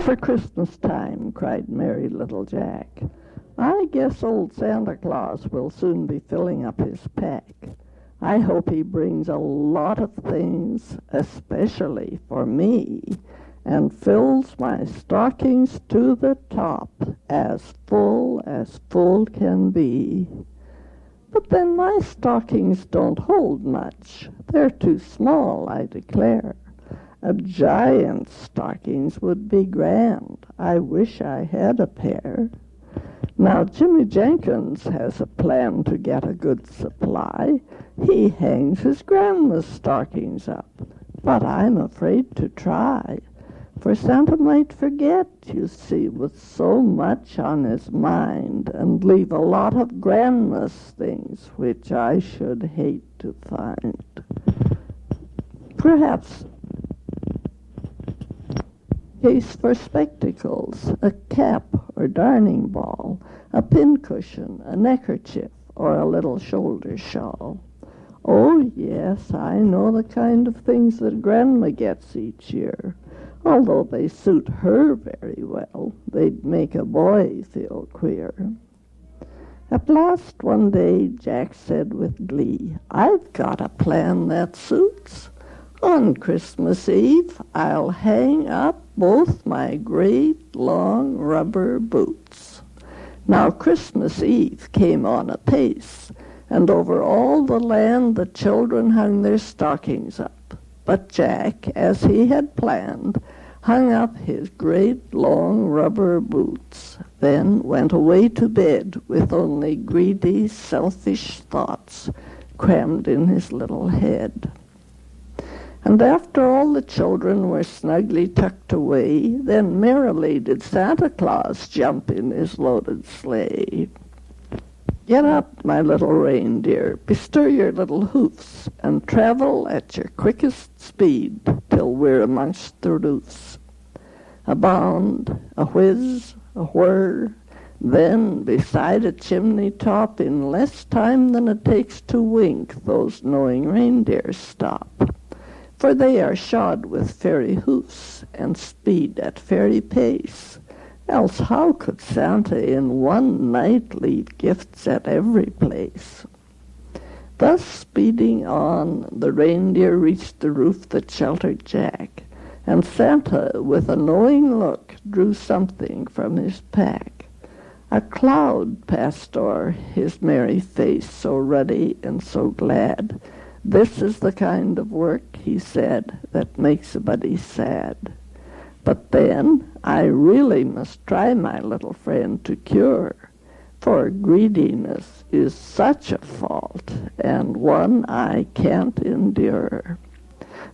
for Christmas time," cried merry little Jack. "I guess old Santa Claus will soon be filling up his pack. I hope he brings a lot of things, especially for me, and fills my stockings to the top, as full can be. But then my stockings don't hold much. They're too small, I declare. A giant's stockings would be grand. I wish I had a pair." Now Jimmy Jenkins has a plan to get a good supply. He hangs his grandma's stockings up, but I'm afraid to try. For Santa might forget, you see, with so much on his mind, and leave a lot of grandma's things which I should hate to find. Perhaps case for spectacles, a cap or darning ball, a pincushion, a neckerchief, or a little shoulder shawl. Oh, yes, I know the kind of things that Grandma gets each year. Although they suit her very well, they'd make a boy feel queer. At last one day Jack said with glee, "I've got a plan that suits. On Christmas Eve I'll hang up both my great long rubber boots." Now Christmas Eve came on apace, and over all the land the children hung their stockings up. But Jack, as he had planned, hung up his great long rubber boots, then went away to bed with only greedy, selfish thoughts crammed in his little head. And after all the children were snugly tucked away, then merrily did Santa Claus jump in his loaded sleigh. "Get up, my little reindeer, bestir your little hoofs, and travel at your quickest speed till we're amongst the roofs." A bound, a whiz, a whir, then beside a chimney top, in less time than it takes to wink, those knowing reindeer stop. For they are shod with fairy hoofs, and speed at fairy pace. Else how could Santa in one night leave gifts at every place? Thus speeding on, the reindeer reached the roof that sheltered Jack, and Santa, with a knowing look, drew something from his pack. A cloud passed o'er his merry face, so ruddy and so glad. "This is the kind of work," he said, "that makes a buddy sad. But then I really must try, my little friend, to cure, for greediness is such a fault, and one I can't endure."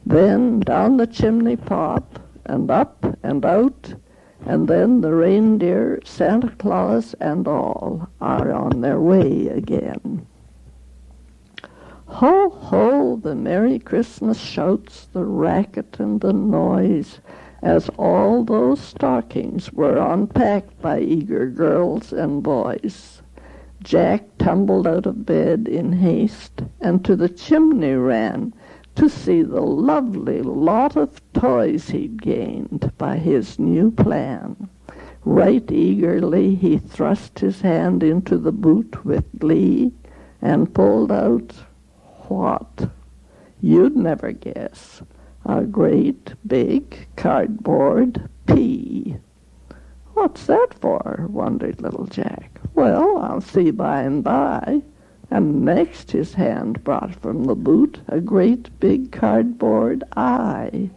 Then down the chimney pop, and up and out, and then the reindeer, Santa Claus, and all are on their way again. Ho, ho, the Merry Christmas shouts, the racket and the noise, as all those stockings were unpacked by eager girls and boys. Jack tumbled out of bed in haste, and to the chimney ran to see the lovely lot of toys he'd gained by his new plan. Right eagerly he thrust his hand into the boot with glee, and pulled out what? You'd never guess. A great big cardboard pea. "What's that for?" wondered little Jack. "Well, I'll see by and by." And next his hand brought from the boot a great big cardboard eye.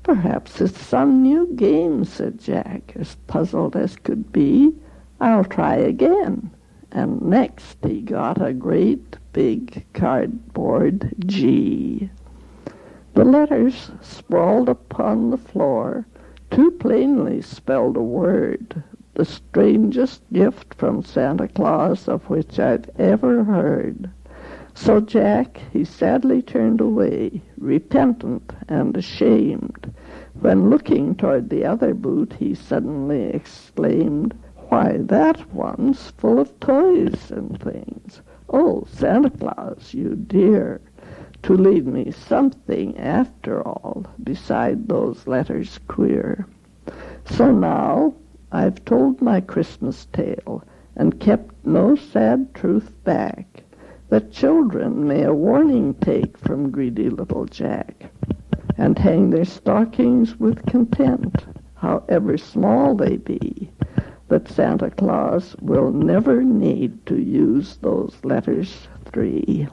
"Perhaps it's some new game," said Jack, as puzzled as could be. "I'll try again." And next he got a great big cardboard G. The letters sprawled upon the floor too plainly spelled a word, the strangest gift from Santa Claus of which I've ever heard. So Jack, he sadly turned away, repentant and ashamed, when looking toward the other boot he suddenly exclaimed, "Why, that one's full of toys and things. Oh, Santa Claus, you dear, to leave me something after all, beside those letters queer." So now I've told my Christmas tale and kept no sad truth back, that children may a warning take from greedy little Jack, and hang their stockings with content, however small they be, that Santa Claus will never need to use those letters 3.